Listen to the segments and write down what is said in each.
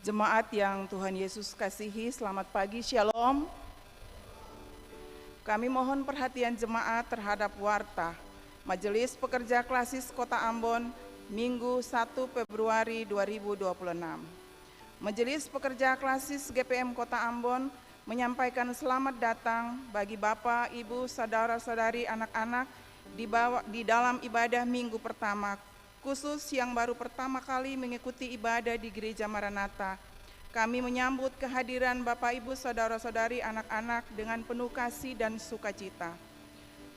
Jemaat yang Tuhan Yesus kasihi, selamat pagi, Shalom. Kami mohon perhatian jemaat terhadap warta Majelis Pekerja Klasis Kota Ambon, Minggu 1 Februari 2026. Majelis Pekerja Klasis GPM Kota Ambon menyampaikan selamat datang bagi Bapak, Ibu, Saudara-saudari, anak-anak di dalam ibadah minggu pertama, khusus yang baru pertama kali mengikuti ibadah di Gereja Maranatha. Kami menyambut kehadiran Bapak, Ibu, Saudara-saudari, anak-anak dengan penuh kasih dan sukacita.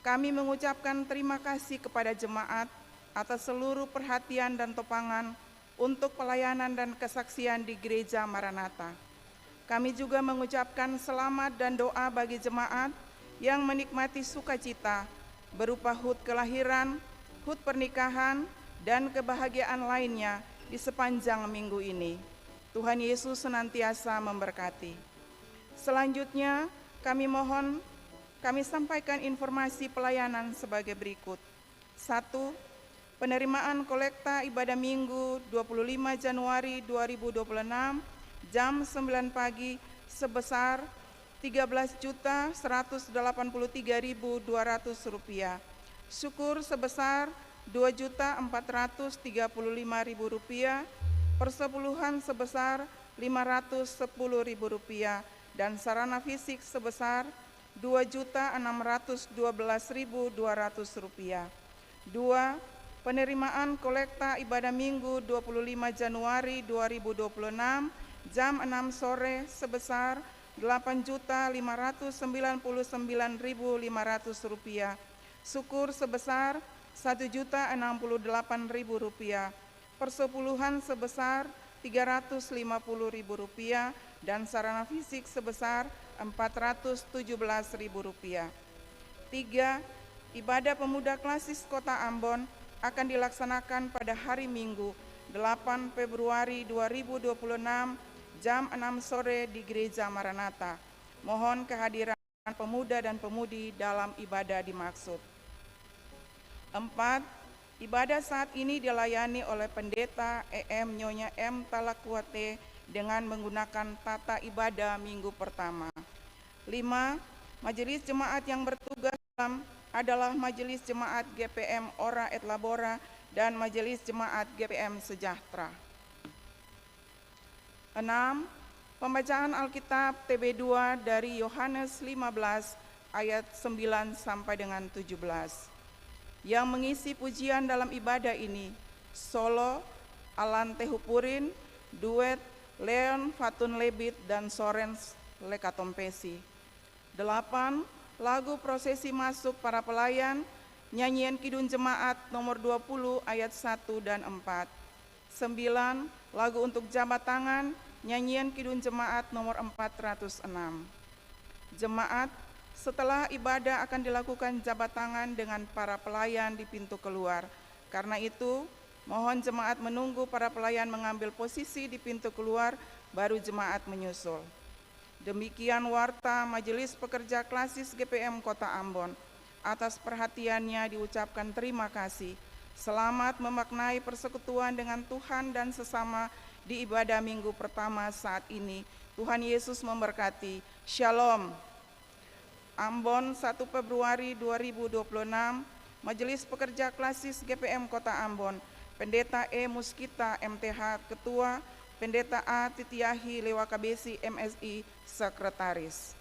Kami mengucapkan terima kasih kepada jemaat atas seluruh perhatian dan topangan untuk pelayanan dan kesaksian di Gereja Maranatha. Kami juga mengucapkan selamat dan doa bagi jemaat yang menikmati sukacita berupa hut kelahiran, hut pernikahan, dan kebahagiaan lainnya di sepanjang minggu ini. Tuhan Yesus senantiasa memberkati. Selanjutnya, kami sampaikan informasi pelayanan sebagai berikut. 1. Penerimaan kolekta ibadah Minggu 25 Januari 2026 jam 9 pagi sebesar Rp13.183.200. Syukur sebesar Rp2.435.000, persepuluhan sebesar Rp510.000, dan sarana fisik sebesar Rp2.612.200. 2. Penerimaan kolekta ibadah Minggu 25 Januari 2026 jam 6 sore sebesar Rp8.599.500. Syukur sebesar Rp1.068.000, persepuluhan sebesar Rp350.000, dan sarana fisik sebesar Rp417.000. 3. Ibadah Pemuda Klasis Kota Ambon akan dilaksanakan pada hari Minggu 8 Februari 2026 jam 6 sore di Gereja Maranatha. Mohon kehadiran pemuda dan pemudi dalam ibadah dimaksud. 4. Ibadah saat ini dilayani oleh Pendeta EM Nyonya M. Talakuate dengan menggunakan tata ibadah minggu pertama. 5. Majelis jemaat yang bertugas adalah Majelis Jemaat GPM Ora et Labora dan Majelis Jemaat GPM Sejahtera. 6. Pembacaan Alkitab TB2 dari Yohanes 15 ayat 9 sampai dengan 17. Yang mengisi pujian dalam ibadah ini, solo, Alan Tehupurin, duet, Leon Fatun Lebit, dan Sorens Lekatompesi. 8. Lagu prosesi masuk para pelayan, nyanyian Kidung Jemaat nomor 20 ayat 1 dan 4. 9. Lagu untuk jabat tangan, nyanyian Kidung Jemaat nomor 406. Jemaat, setelah ibadah akan dilakukan jabat tangan dengan para pelayan di pintu keluar. Karena itu, mohon jemaat menunggu para pelayan mengambil posisi di pintu keluar, baru jemaat menyusul. Demikian warta Majelis Pekerja Klasis GPM Kota Ambon. Atas perhatiannya diucapkan terima kasih. Selamat memaknai persekutuan dengan Tuhan dan sesama di ibadah minggu pertama saat ini. Tuhan Yesus memberkati. Shalom. Ambon 1 Februari 2026, Majelis Pekerja Klasis GPM Kota Ambon, Pendeta E. Muskita MTH Ketua, Pendeta A. Titiahi Lewakabesi MSI Sekretaris.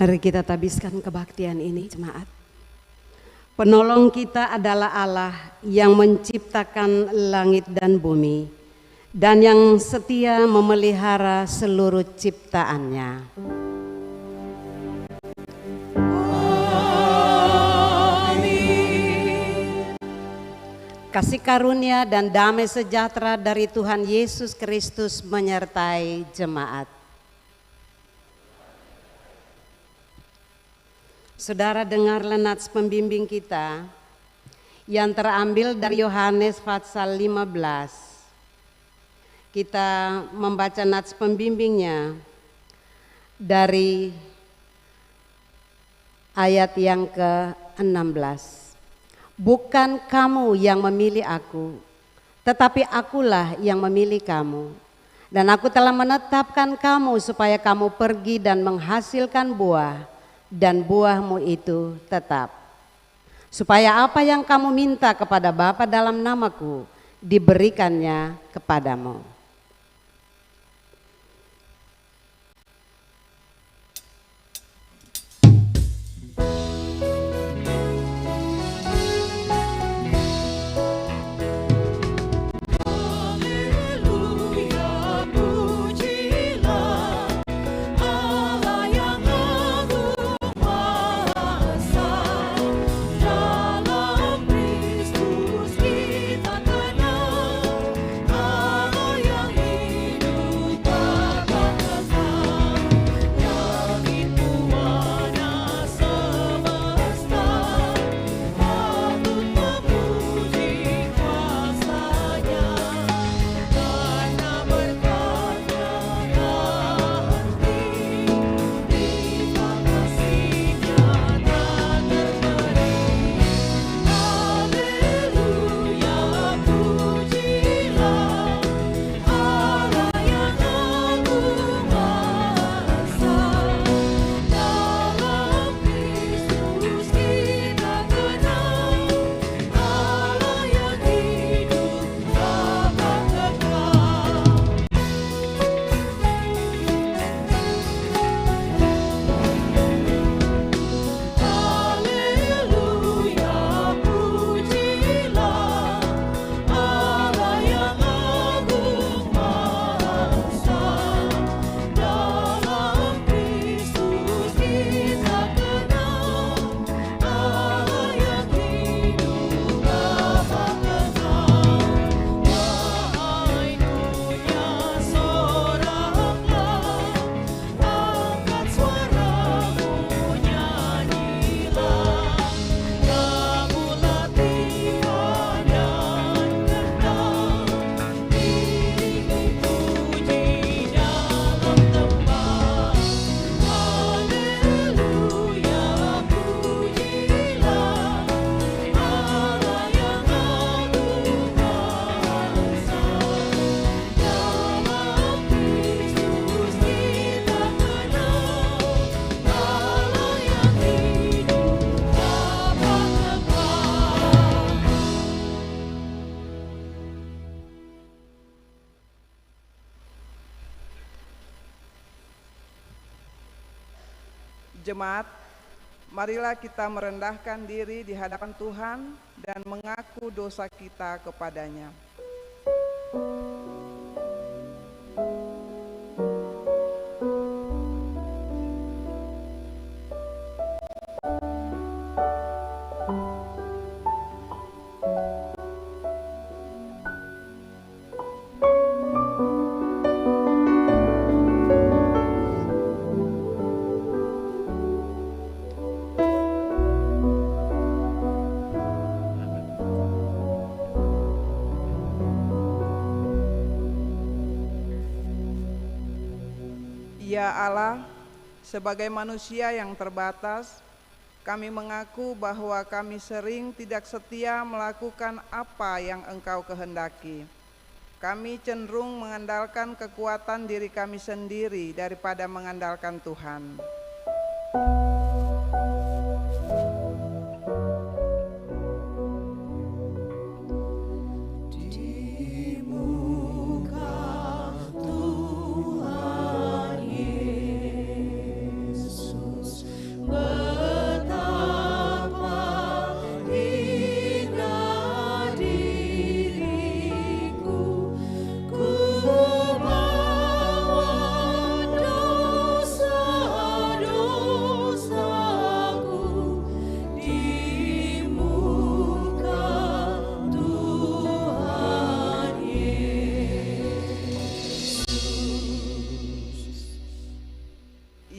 Mari kita tabiskan kebaktian ini, jemaat. Penolong kita adalah Allah yang menciptakan langit dan bumi dan yang setia memelihara seluruh ciptaannya. Amin. Kasih karunia dan damai sejahtera dari Tuhan Yesus Kristus menyertai jemaat. Saudara, dengarlah nats pembimbing kita yang terambil dari Yohanes pasal 15. Kita membaca nats pembimbingnya dari ayat yang ke-16. Bukan kamu yang memilih aku, tetapi akulah yang memilih kamu. Dan aku telah menetapkan kamu supaya kamu pergi dan menghasilkan buah, dan buahmu itu tetap. Supaya apa yang kamu minta kepada Bapa dalam namaku, diberikannya kepadamu. Jemaat, marilah kita merendahkan diri di hadapan Tuhan dan mengaku dosa kita kepadanya. Ya Allah, sebagai manusia yang terbatas, kami mengaku bahwa kami sering tidak setia melakukan apa yang Engkau kehendaki. Kami cenderung mengandalkan kekuatan diri kami sendiri daripada mengandalkan Tuhan.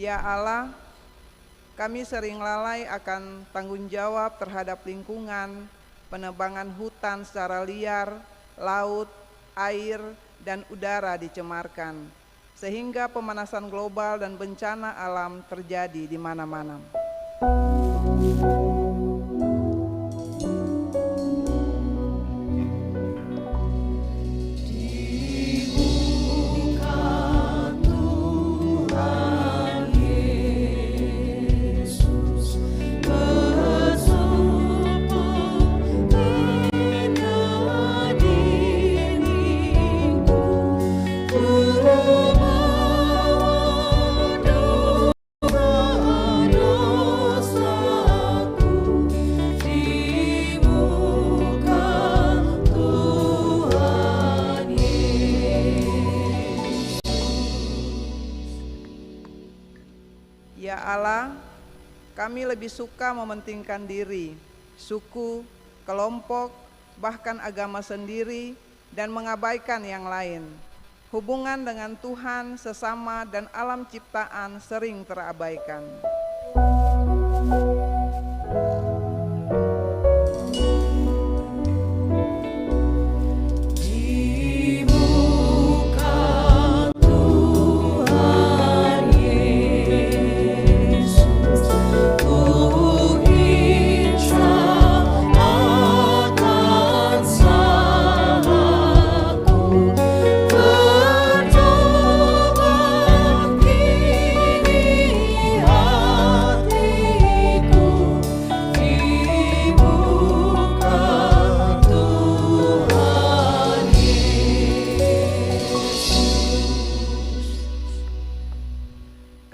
Ya Allah, kami sering lalai akan tanggung jawab terhadap lingkungan, penebangan hutan secara liar, laut, air, dan udara dicemarkan, sehingga pemanasan global dan bencana alam terjadi di mana-mana. Ya Allah, kami lebih suka mementingkan diri, suku, kelompok, bahkan agama sendiri, dan mengabaikan yang lain. Hubungan dengan Tuhan, sesama, dan alam ciptaan sering terabaikan.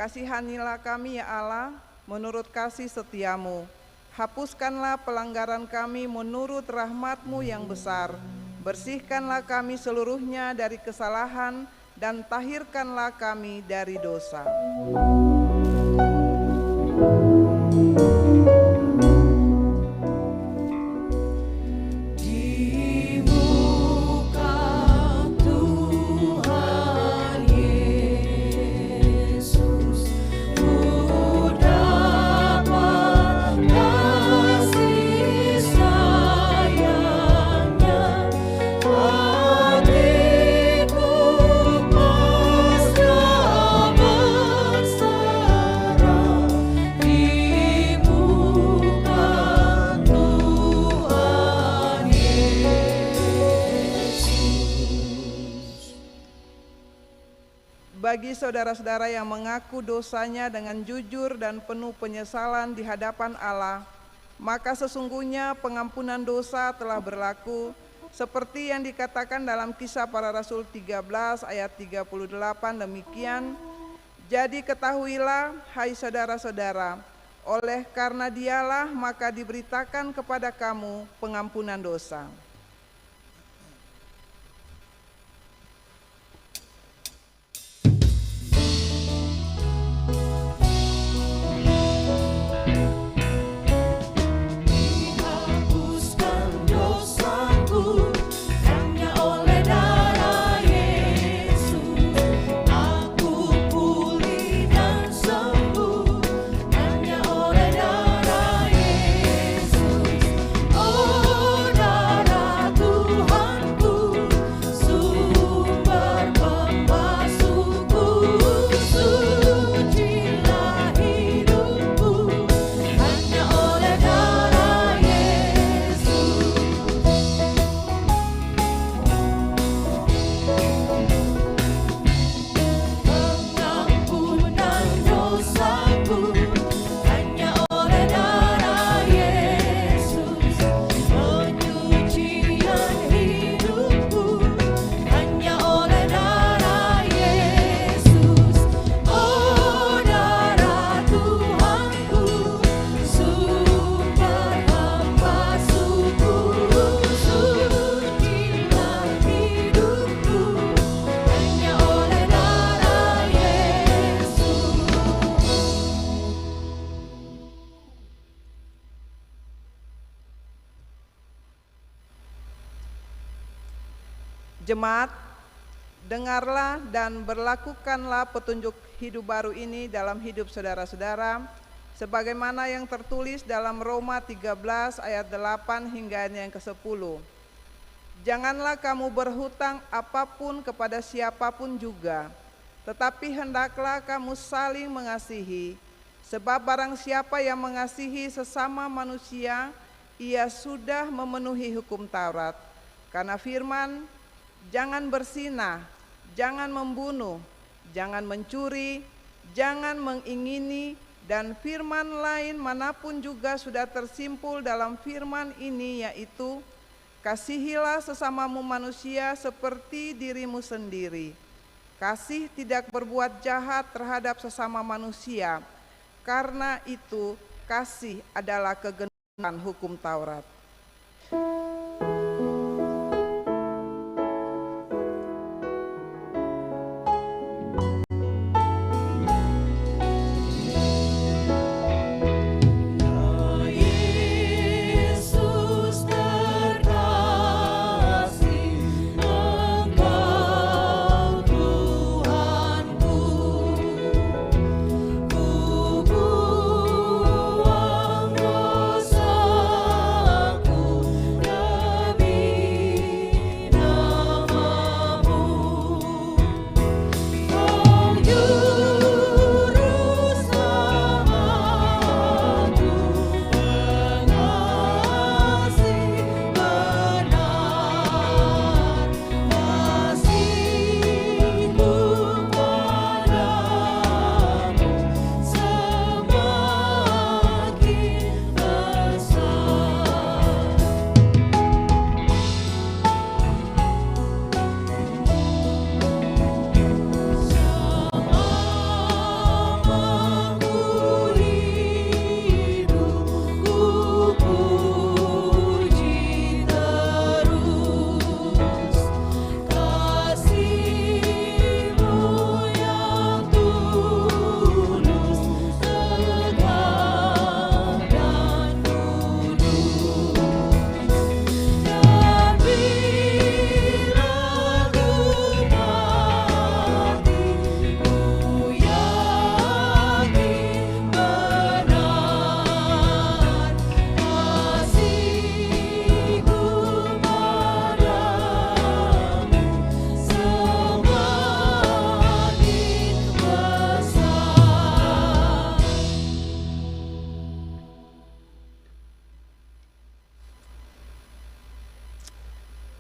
Kasihanilah kami ya Allah, menurut kasih setiamu. Hapuskanlah pelanggaran kami menurut rahmat-Mu yang besar. Bersihkanlah kami seluruhnya dari kesalahan dan tahirkanlah kami dari dosa. Bagi saudara-saudara yang mengaku dosanya dengan jujur dan penuh penyesalan di hadapan Allah, maka sesungguhnya pengampunan dosa telah berlaku seperti yang dikatakan dalam Kisah Para Rasul 13 ayat 38 demikian. Jadi ketahuilah hai saudara-saudara, oleh karena Dialah maka diberitakan kepada kamu pengampunan dosa. Jemaat, dengarlah dan berlakukanlah petunjuk hidup baru ini dalam hidup saudara-saudara, sebagaimana yang tertulis dalam Roma 13 ayat 8 hingga ayat yang ke-10. Janganlah kamu berhutang apapun kepada siapapun juga, tetapi hendaklah kamu saling mengasihi, sebab barang siapa yang mengasihi sesama manusia, ia sudah memenuhi hukum Taurat. Karena firman, jangan berzinah, jangan membunuh, jangan mencuri, jangan mengingini, dan firman lain manapun juga sudah tersimpul dalam firman ini, yaitu kasihilah sesamamu manusia seperti dirimu sendiri. Kasih tidak berbuat jahat terhadap sesama manusia, karena itu kasih adalah kegenapan hukum Taurat.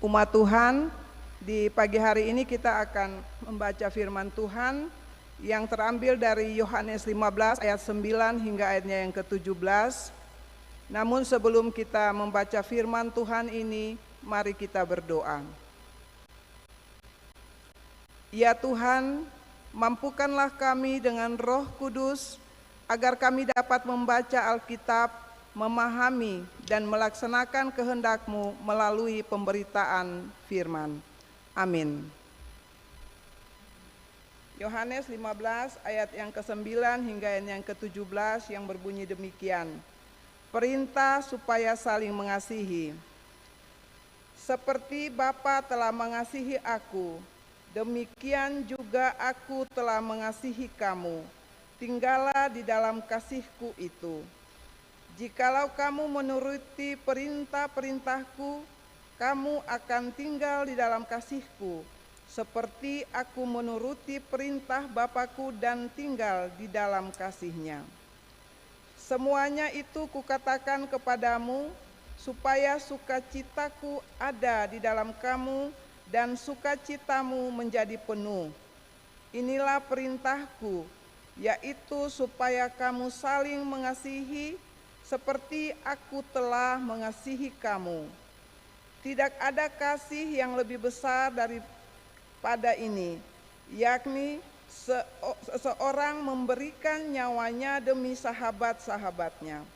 Umat Tuhan, di pagi hari ini kita akan membaca firman Tuhan yang terambil dari Yohanes 15 ayat 9 hingga ayatnya yang ke-17. Namun sebelum kita membaca firman Tuhan ini, mari kita berdoa. Ya Tuhan, mampukanlah kami dengan Roh Kudus agar kami dapat membaca Alkitab, memahami dan melaksanakan kehendak-Mu melalui pemberitaan firman. Amin. Yohanes 15 ayat yang ke-9 hingga ayat yang ke-17 yang berbunyi demikian. Perintah supaya saling mengasihi. Seperti Bapa telah mengasihi aku, demikian juga aku telah mengasihi kamu. Tinggallah di dalam kasih-Ku itu. Jikalau kamu menuruti perintah-perintahku, kamu akan tinggal di dalam kasih-Ku, seperti aku menuruti perintah Bapa-Ku dan tinggal di dalam kasih-Nya. Semuanya itu kukatakan kepadamu, supaya sukacitaku ada di dalam kamu dan sukacitamu menjadi penuh. Inilah perintahku, yaitu supaya kamu saling mengasihi, seperti aku telah mengasihi kamu. Tidak ada kasih yang lebih besar daripada ini, yakni seseorang memberikan nyawanya demi sahabat-sahabatnya.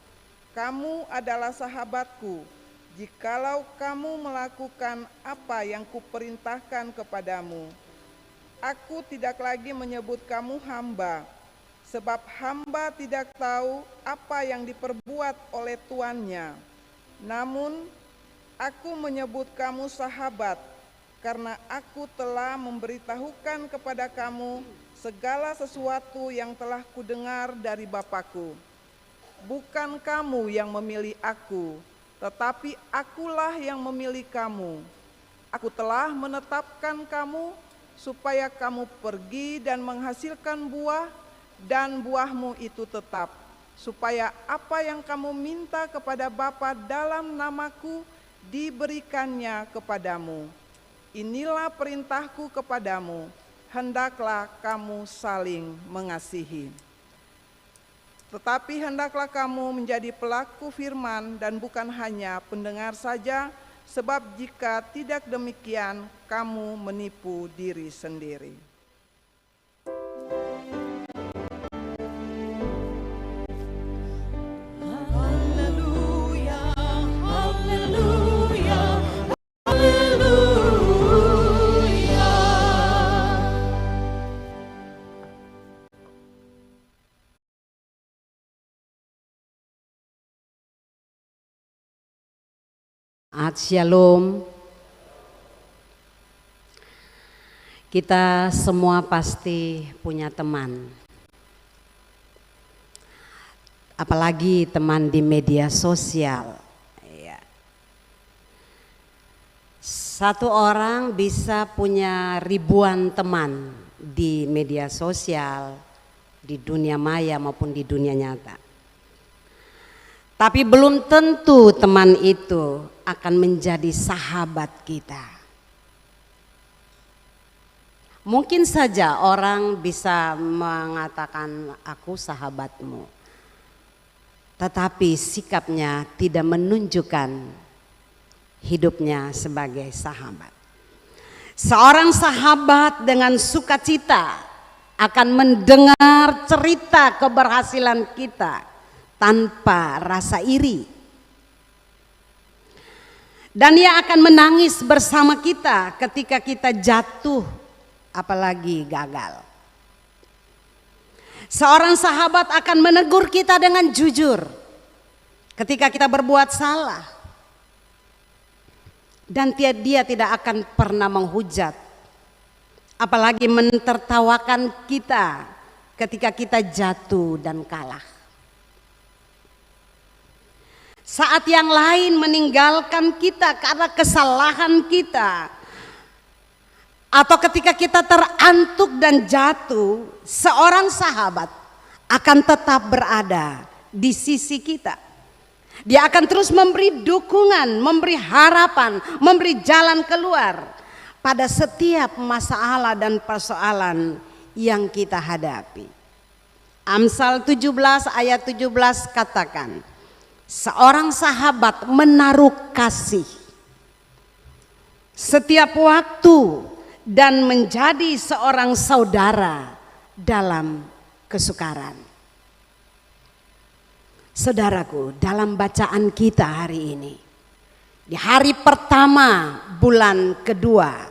Kamu adalah sahabatku, jikalau kamu melakukan apa yang kuperintahkan kepadamu. Aku tidak lagi menyebut kamu hamba, sebab hamba tidak tahu apa yang diperbuat oleh tuannya. Namun, aku menyebut kamu sahabat, karena aku telah memberitahukan kepada kamu segala sesuatu yang telah kudengar dari Bapa-Ku. Bukan kamu yang memilih aku, tetapi akulah yang memilih kamu. Aku telah menetapkan kamu supaya kamu pergi dan menghasilkan buah, dan buahmu itu tetap, supaya apa yang kamu minta kepada Bapa dalam namaku diberikannya kepadamu. Inilah perintahku kepadamu, hendaklah kamu saling mengasihi. Tetapi hendaklah kamu menjadi pelaku firman dan bukan hanya pendengar saja, sebab jika tidak demikian, kamu menipu diri sendiri. Shalom. Kita semua pasti punya teman. Apalagi teman di media sosial. Satu orang bisa punya ribuan teman di media sosial, di dunia maya maupun di dunia nyata. Tapi belum tentu teman itu akan menjadi sahabat kita. Mungkin saja orang bisa mengatakan aku sahabatmu, tetapi sikapnya tidak menunjukkan hidupnya sebagai sahabat. Seorang sahabat dengan sukacita akan mendengar cerita keberhasilan kita tanpa rasa iri. Dan ia akan menangis bersama kita ketika kita jatuh, apalagi gagal. Seorang sahabat akan menegur kita dengan jujur ketika kita berbuat salah. Dan dia tidak akan pernah menghujat, apalagi mentertawakan kita ketika kita jatuh dan kalah. Saat yang lain meninggalkan kita karena kesalahan kita, atau ketika kita terantuk dan jatuh, seorang sahabat akan tetap berada di sisi kita. Dia akan terus memberi dukungan, memberi harapan, memberi jalan keluar pada setiap masalah dan persoalan yang kita hadapi. Amsal 17 ayat 17 katakan, seorang sahabat menaruh kasih setiap waktu dan menjadi seorang saudara dalam kesukaran. Saudaraku, dalam bacaan kita hari ini, di hari pertama bulan kedua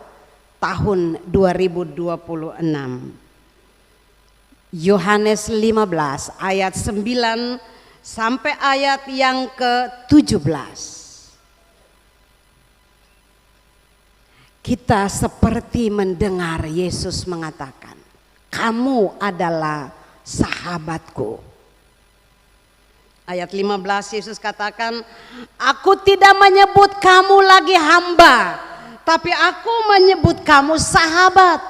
tahun 2026, Yohanes 15 ayat 9 sampai ayat yang ke-17. Kita seperti mendengar Yesus mengatakan, kamu adalah sahabatku. Ayat 15 Yesus katakan, aku tidak menyebut kamu lagi hamba, tapi aku menyebut kamu sahabat.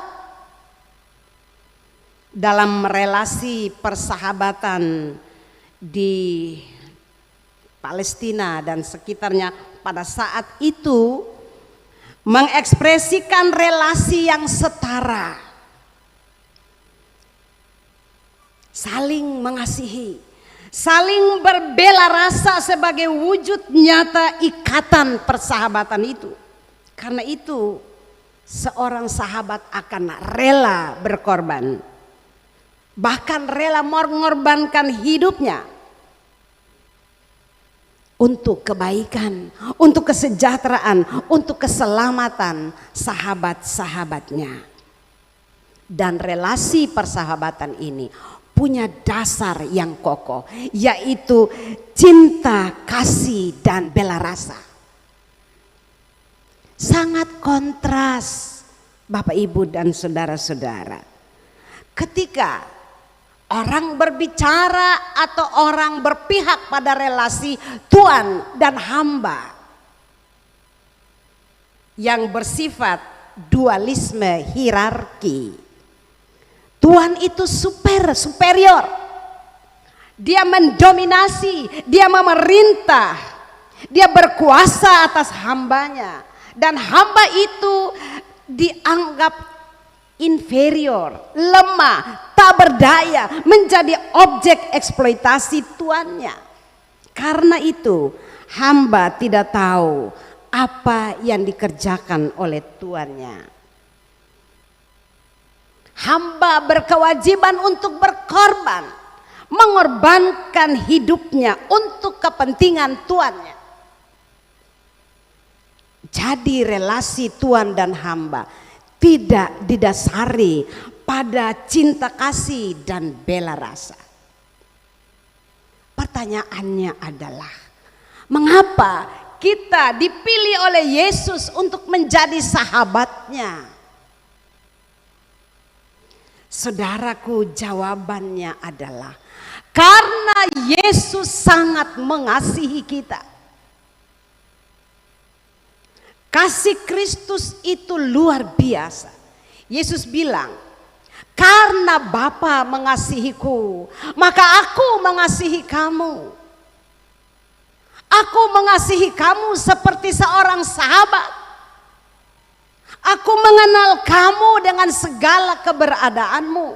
Dalam relasi persahabatan di Palestina dan sekitarnya pada saat itu mengekspresikan relasi yang setara, saling mengasihi, saling berbela rasa sebagai wujud nyata ikatan persahabatan itu. Karena itu seorang sahabat akan rela berkorban, bahkan rela mengorbankan hidupnya untuk kebaikan, untuk kesejahteraan, untuk keselamatan sahabat-sahabatnya. Dan relasi persahabatan ini punya dasar yang kokoh, yaitu cinta, kasih, dan bela rasa. Sangat kontras Bapak Ibu dan saudara-saudara. Ketika orang berbicara atau orang berpihak pada relasi Tuhan dan hamba yang bersifat dualisme hierarki. Tuhan itu superior. Dia mendominasi, dia memerintah, dia berkuasa atas hambanya. Dan hamba itu dianggap inferior, lemah, tak berdaya, menjadi objek eksploitasi tuannya. Karena itu hamba tidak tahu apa yang dikerjakan oleh tuannya. Hamba berkewajiban untuk berkorban, mengorbankan hidupnya untuk kepentingan tuannya. Jadi relasi tuan dan hamba tidak didasari pada cinta kasih dan bela rasa. Pertanyaannya adalah, mengapa kita dipilih oleh Yesus untuk menjadi sahabatnya? Saudaraku, jawabannya adalah karena Yesus sangat mengasihi kita. Kasih Kristus itu luar biasa. Yesus bilang, karena Bapa mengasihiku, maka aku mengasihi kamu. Aku mengasihi kamu seperti seorang sahabat. Aku mengenal kamu dengan segala keberadaanmu.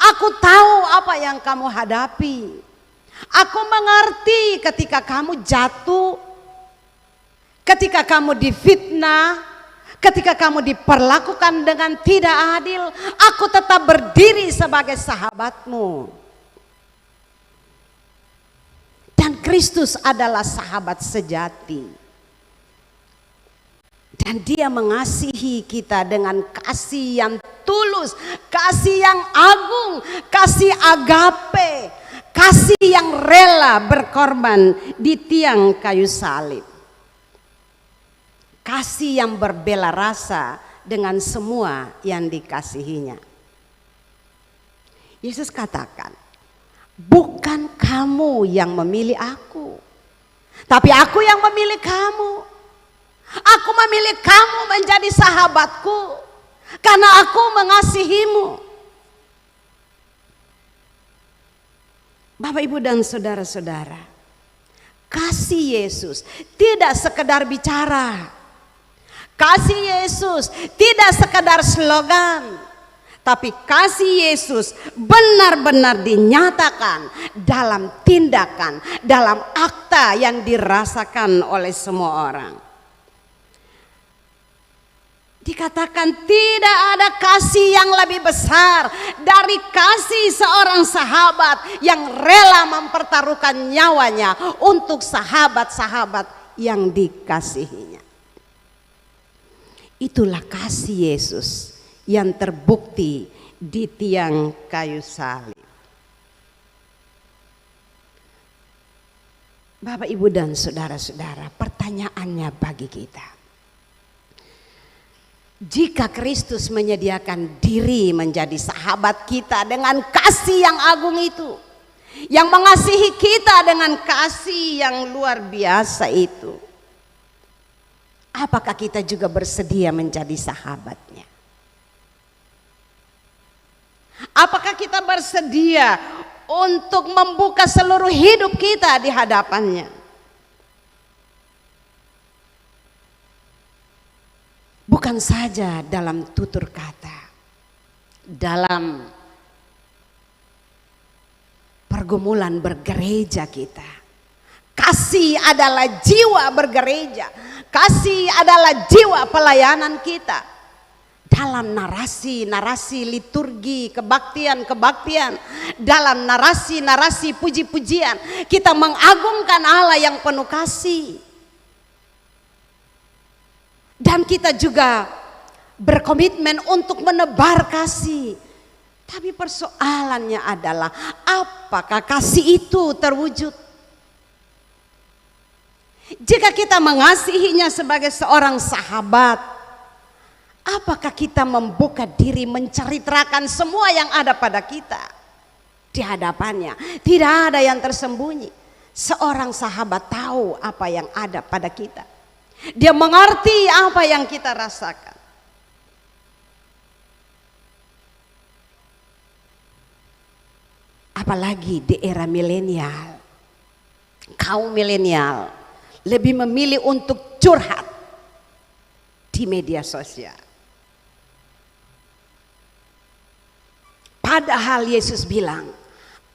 Aku tahu apa yang kamu hadapi. Aku mengerti ketika kamu jatuh, ketika kamu difitnah, ketika kamu diperlakukan dengan tidak adil. Aku tetap berdiri sebagai sahabatmu. Dan Kristus adalah sahabat sejati. Dan dia mengasihi kita dengan kasih yang tulus, kasih yang agung, kasih agape, kasih yang rela berkorban di tiang kayu salib. Kasih yang berbela rasa dengan semua yang dikasihinya. Yesus katakan, bukan kamu yang memilih aku, tapi aku yang memilih kamu. Aku memilih kamu menjadi sahabatku karena aku mengasihimu. Bapak, Ibu dan saudara-saudara, kasih Yesus tidak sekedar bicara. Kasih Yesus tidak sekedar slogan, tapi kasih Yesus benar-benar dinyatakan dalam tindakan, dalam akta yang dirasakan oleh semua orang. Dikatakan tidak ada kasih yang lebih besar dari kasih seorang sahabat yang rela mempertaruhkan nyawanya untuk sahabat-sahabat yang dikasihinya. Itulah kasih Yesus yang terbukti di tiang kayu salib. Bapak, Ibu dan saudara-saudara, pertanyaannya bagi kita, jika Kristus menyediakan diri menjadi sahabat kita dengan kasih yang agung itu, yang mengasihi kita dengan kasih yang luar biasa itu, apakah kita juga bersedia menjadi sahabatnya? Apakah kita bersedia untuk membuka seluruh hidup kita di hadapannya? Bukan saja dalam tutur kata, dalam pergumulan bergereja kita. Kasih adalah jiwa bergereja, kasih adalah jiwa pelayanan kita. Dalam narasi-narasi liturgi, kebaktian-kebaktian, dalam narasi-narasi puji-pujian, kita mengagungkan Allah yang penuh kasih. Dan kita juga berkomitmen untuk menebar kasih. Tapi persoalannya adalah, apakah kasih itu terwujud? Jika kita mengasihinya sebagai seorang sahabat, apakah kita membuka diri menceritakan semua yang ada pada kita di hadapannya? Tidak ada yang tersembunyi. Seorang sahabat tahu apa yang ada pada kita. Dia mengerti apa yang kita rasakan. Apalagi di era milenial, kaum milenial lebih memilih untuk curhat di media sosial. Padahal Yesus bilang,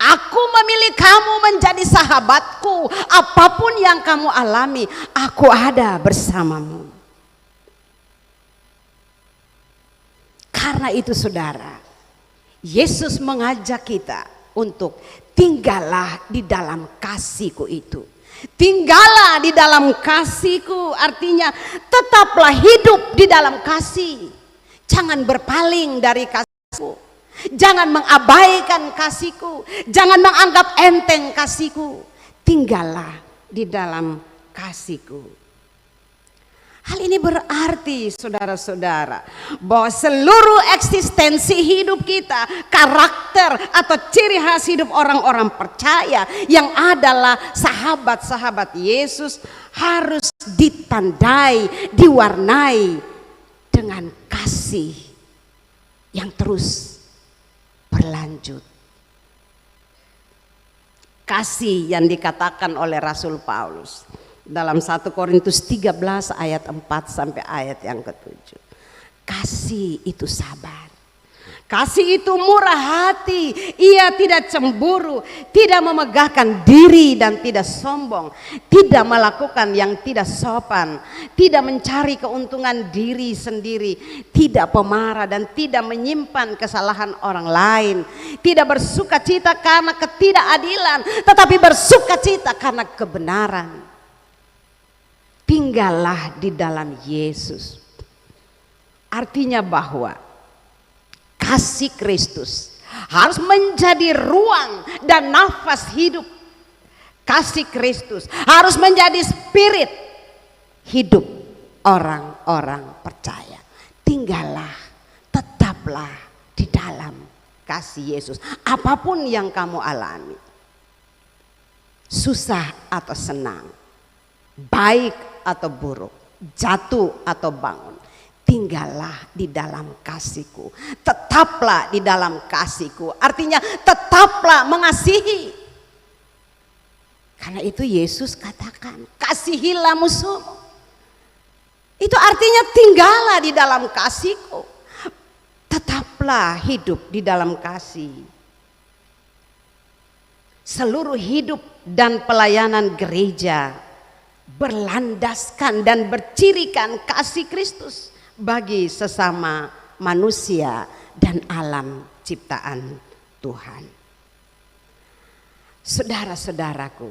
aku memilih kamu menjadi sahabatku, apapun yang kamu alami, aku ada bersamamu. Karena itu saudara, Yesus mengajak kita untuk tinggallah di dalam kasihku itu. Tinggallah di dalam kasihku, artinya tetaplah hidup di dalam kasih. Jangan berpaling dari kasihku. Jangan mengabaikan kasihku. Jangan menganggap enteng kasihku. Tinggallah di dalam kasihku. Hal ini berarti saudara-saudara bahwa seluruh eksistensi hidup kita, karakter atau ciri khas hidup orang-orang percaya yang adalah sahabat-sahabat Yesus harus ditandai, diwarnai dengan kasih yang terus berlanjut. Kasih yang dikatakan oleh Rasul Paulus dalam 1 Korintus 13 ayat 4 sampai ayat yang ke-7. Kasih itu sabar. Kasih itu murah hati. Ia tidak cemburu, tidak memegahkan diri dan tidak sombong, tidak melakukan yang tidak sopan, tidak mencari keuntungan diri sendiri, tidak pemarah dan tidak menyimpan kesalahan orang lain, tidak bersuka cita karena ketidakadilan, tetapi bersuka cita karena kebenaran. Tinggallah di dalam Yesus. Artinya bahwa kasih Kristus harus menjadi ruang dan nafas hidup. Kasih Kristus harus menjadi spirit hidup orang-orang percaya. Tinggallah, tetaplah di dalam kasih Yesus. Apapun yang kamu alami, susah atau senang, baik atau buruk, jatuh atau bangun, tinggallah di dalam kasihku. Tetaplah di dalam kasihku, artinya tetaplah mengasihi. Karena itu Yesus katakan, kasihilah musuhmu. Itu artinya tinggallah di dalam kasihku. Tetaplah hidup di dalam kasih. Seluruh hidup dan pelayanan gereja berlandaskan dan bercirikan kasih Kristus bagi sesama manusia dan alam ciptaan Tuhan. Saudara-saudaraku,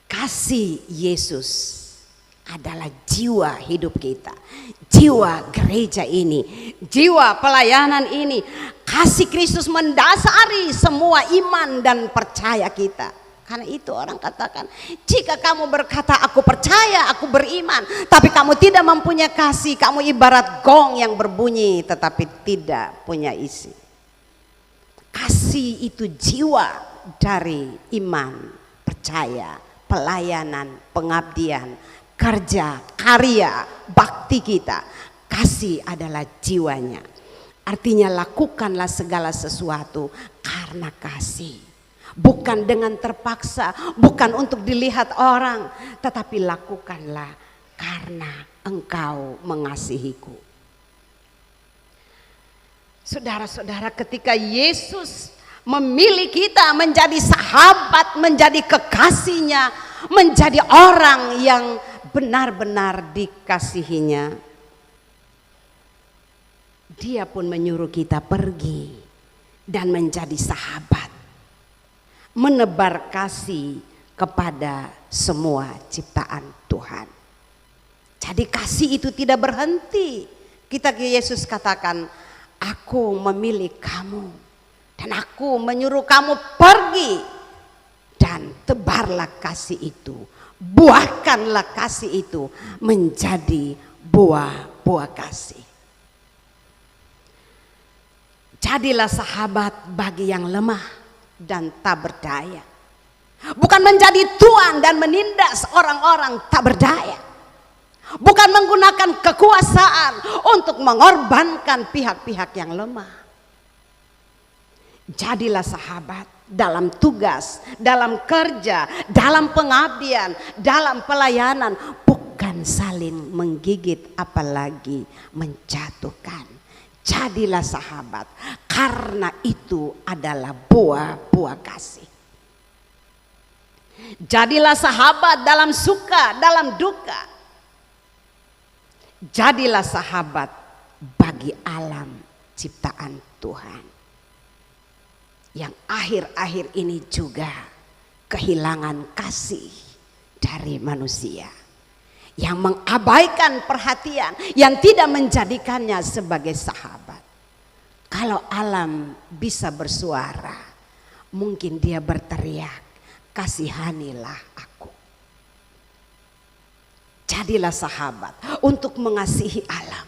kasih Yesus adalah jiwa hidup kita, jiwa gereja ini, jiwa pelayanan ini. Kasih Kristus mendasari semua iman dan percaya kita. Karena itu orang katakan, jika kamu berkata aku percaya, aku beriman, tapi kamu tidak mempunyai kasih, kamu ibarat gong yang berbunyi tetapi tidak punya isi. Kasih itu jiwa dari iman, percaya, pelayanan, pengabdian, kerja, karya, bakti kita. Kasih adalah jiwanya. Artinya lakukanlah segala sesuatu karena kasih. Bukan dengan terpaksa, bukan untuk dilihat orang, tetapi lakukanlah karena engkau mengasihiku. Saudara-saudara, ketika Yesus memilih kita menjadi sahabat, menjadi kekasihnya, menjadi orang yang benar-benar dikasihinya, Dia pun menyuruh kita pergi dan menjadi sahabat, menebar kasih kepada semua ciptaan Tuhan. Jadi kasih itu tidak berhenti. Kita ke Yesus katakan, aku memilih kamu dan aku menyuruh kamu pergi dan tebarlah kasih itu, buahkanlah kasih itu menjadi buah-buah kasih. Jadilah sahabat bagi yang lemah dan tak berdaya, bukan menjadi tuan dan menindas orang-orang tak berdaya, bukan menggunakan kekuasaan untuk mengorbankan pihak-pihak yang lemah. Jadilah sahabat dalam tugas, dalam kerja, dalam pengabdian, dalam pelayanan, bukan saling menggigit apalagi menjatuhkan. Jadilah sahabat, karena itu adalah buah-buah kasih. Jadilah sahabat dalam suka, dalam duka. Jadilah sahabat bagi alam ciptaan Tuhan yang akhir-akhir ini juga kehilangan kasih dari manusia, yang mengabaikan perhatian, yang tidak menjadikannya sebagai sahabat. Kalau alam bisa bersuara, mungkin dia berteriak, kasihanilah aku. Jadilah sahabat untuk mengasihi alam,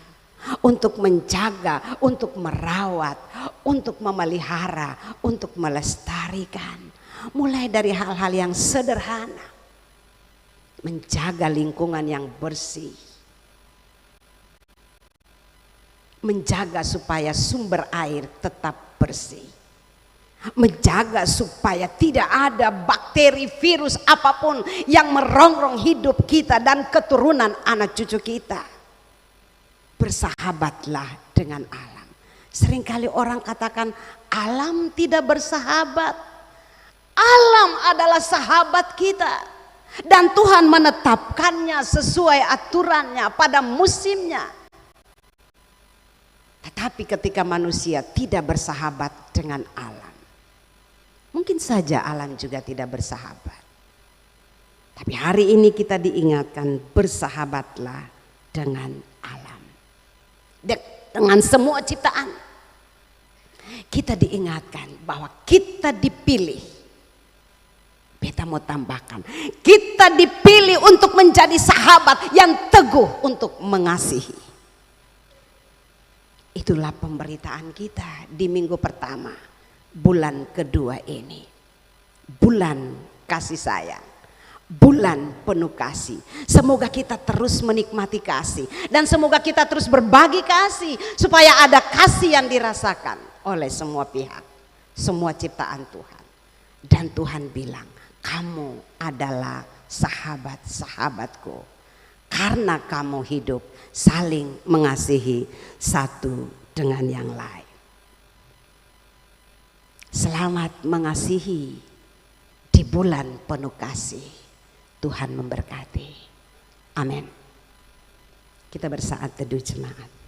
untuk menjaga, untuk merawat, untuk memelihara, untuk melestarikan. Mulai dari hal-hal yang sederhana, menjaga lingkungan yang bersih, menjaga supaya sumber air tetap bersih, menjaga supaya tidak ada bakteri, virus apapun yang merongrong hidup kita dan keturunan anak cucu kita. Bersahabatlah dengan alam. Seringkali orang katakan alam tidak bersahabat. Alam adalah sahabat kita, dan Tuhan menetapkannya sesuai aturannya pada musimnya. Tetapi ketika manusia tidak bersahabat dengan alam, mungkin saja alam juga tidak bersahabat. Tapi hari ini kita diingatkan, bersahabatlah dengan alam, dengan semua ciptaan. Kita diingatkan bahwa kita dipilih. Beta mau tambahkan, kita dipilih untuk menjadi sahabat yang teguh untuk mengasihi. Itulah pemberitaan kita di minggu pertama bulan kedua ini. Bulan kasih sayang, bulan penuh kasih. Semoga kita terus menikmati kasih, dan semoga kita terus berbagi kasih, supaya ada kasih yang dirasakan oleh semua pihak, semua ciptaan Tuhan. Dan Tuhan bilang, kamu adalah sahabat-sahabatku karena kamu hidup saling mengasihi satu dengan yang lain. Selamat mengasihi di bulan penuh kasih. Tuhan memberkati. Amin. Kita bersaat teduh jemaat.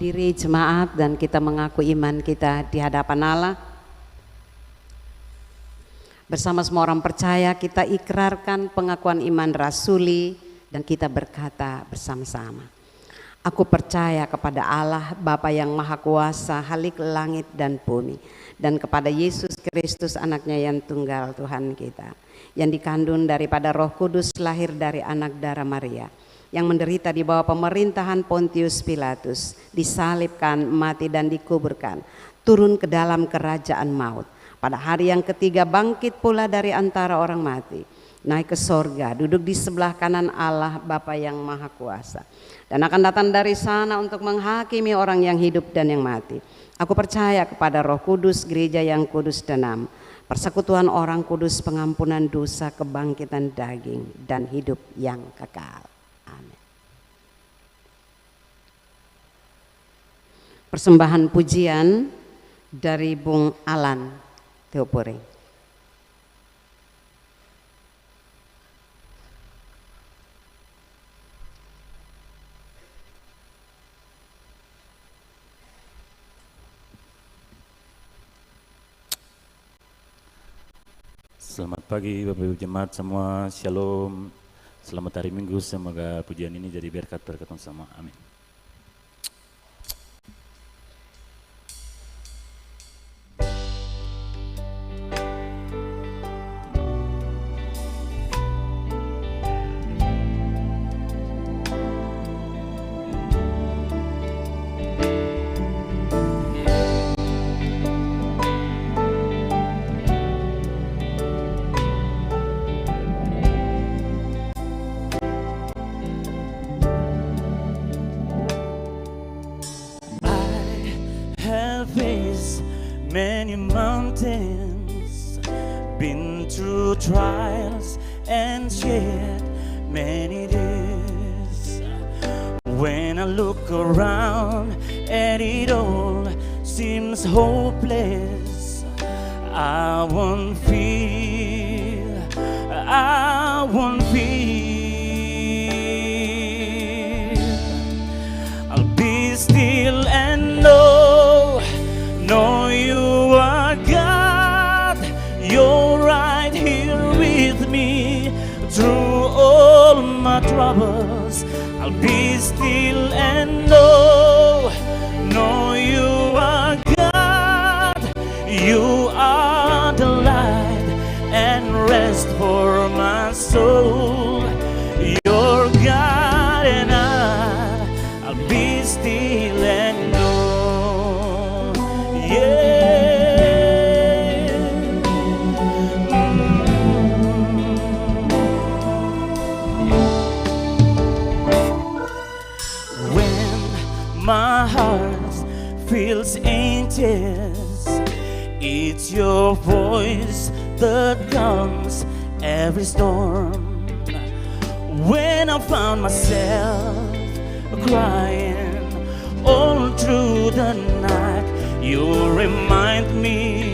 berdiri jemaat dan kita mengaku iman kita di hadapan Allah. Bersama semua orang percaya kita ikrarkan pengakuan iman rasuli dan kita berkata bersama-sama. Aku percaya kepada Allah Bapa yang Maha Kuasa, Khalik langit dan bumi, dan kepada Yesus Kristus anaknya yang tunggal Tuhan kita, yang dikandung daripada Roh Kudus, lahir dari anak darah Maria, yang menderita di bawah pemerintahan Pontius Pilatus, disalibkan, mati dan dikuburkan, turun ke dalam kerajaan maut. Pada hari yang ketiga bangkit pula dari antara orang mati, naik ke sorga, duduk di sebelah kanan Allah Bapa yang Maha Kuasa, dan akan datang dari sana untuk menghakimi orang yang hidup dan yang mati. Aku percaya kepada Roh Kudus, gereja yang kudus dan am, persekutuan orang kudus, pengampunan dosa, kebangkitan daging, dan hidup yang kekal. Amin. Persembahan pujian dari Bung Alan Teopori. Selamat pagi Bapak Ibu Jemaat semua, Shalom. Selamat hari Minggu, semoga pujian ini jadi berkat-berkat untuk semua. Amin. Many mountains, been through trials and shed many days. When I look around and it all seems hopeless, I won't fear, I won't fear. I'll be still and know you are God. You're right here with me through all my troubles. I'll be still and know you are God. You are the light and rest for my soul. You're God and I'll be still and know. My heart feels anxious, it's your voice that calms every storm. When I found myself crying all through the night, you remind me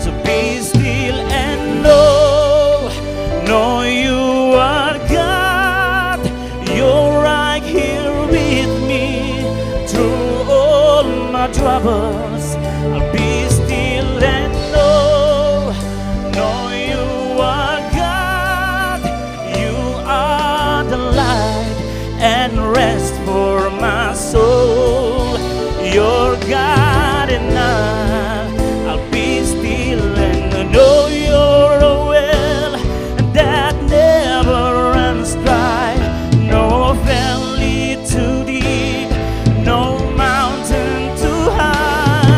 to be still and know you are God. You're right here with me through all my troubles. I'll be still and know you are God. You are the light and rest for my soul. You're God and I'll be still and know you're a well that never runs dry. No valley too deep, no mountain too high.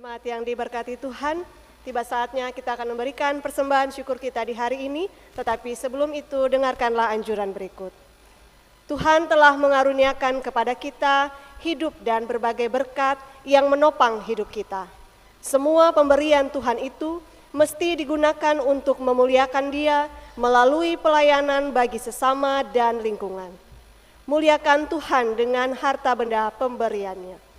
Jemaat yang diberkati Tuhan, tiba saatnya kita akan memberikan persembahan syukur kita di hari ini, tetapi sebelum itu dengarkanlah anjuran berikut. Tuhan telah mengaruniakan kepada kita hidup dan berbagai berkat yang menopang hidup kita. Semua pemberian Tuhan itu mesti digunakan untuk memuliakan Dia melalui pelayanan bagi sesama dan lingkungan. Muliakan Tuhan dengan harta benda pemberiannya.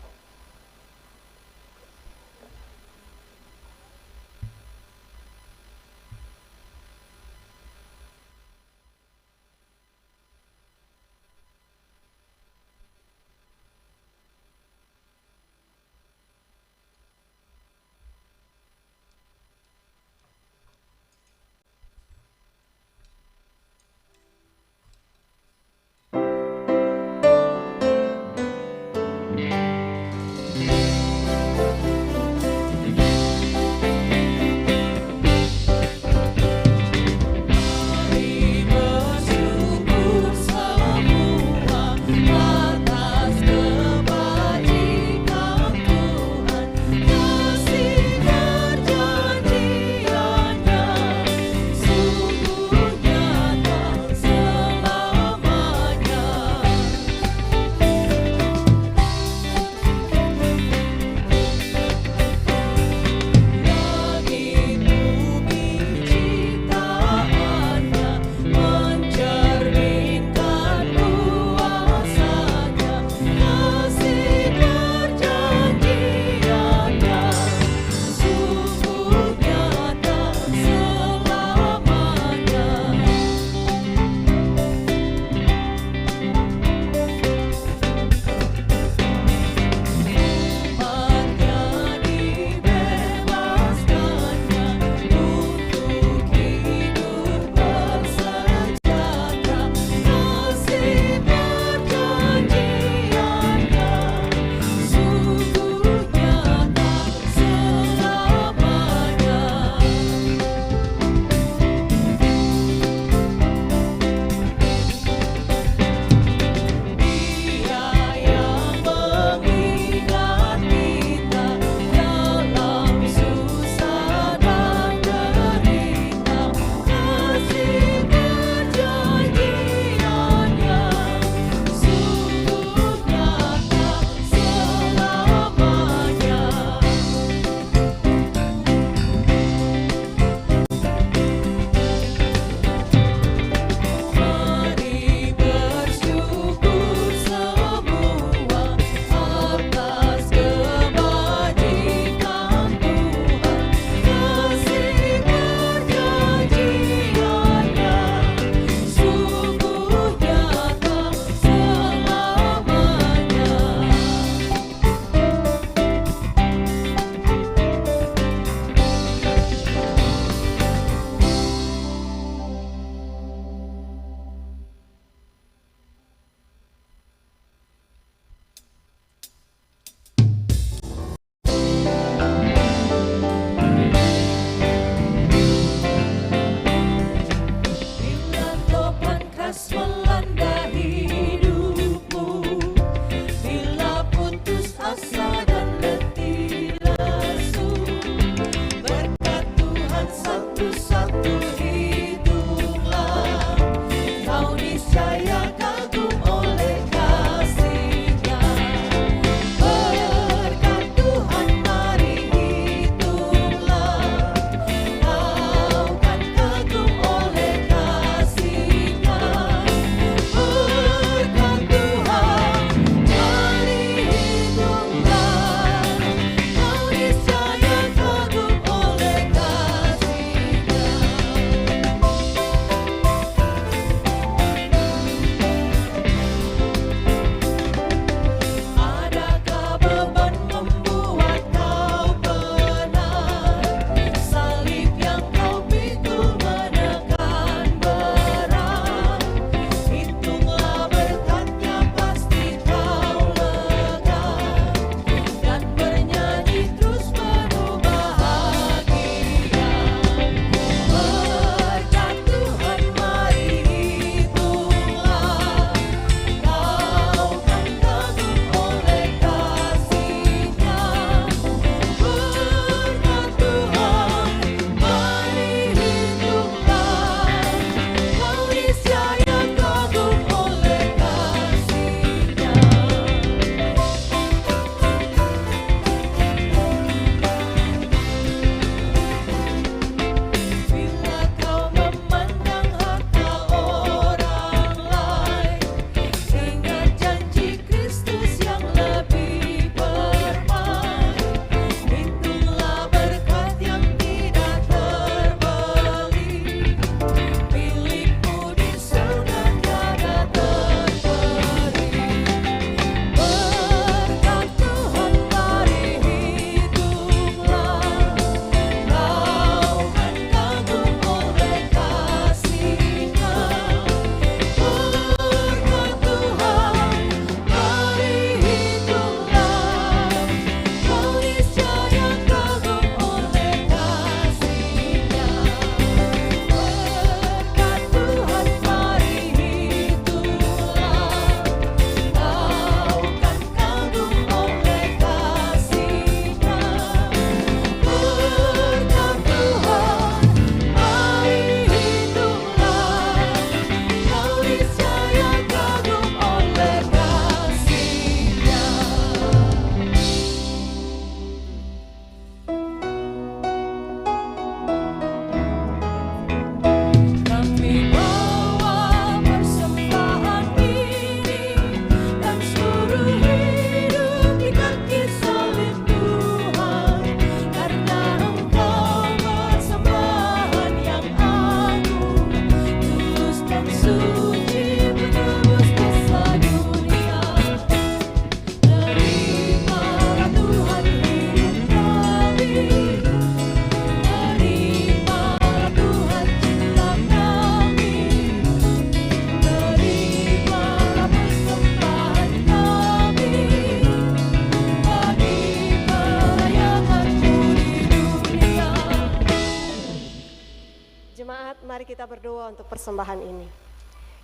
Jemaat, mari kita berdoa untuk persembahan ini.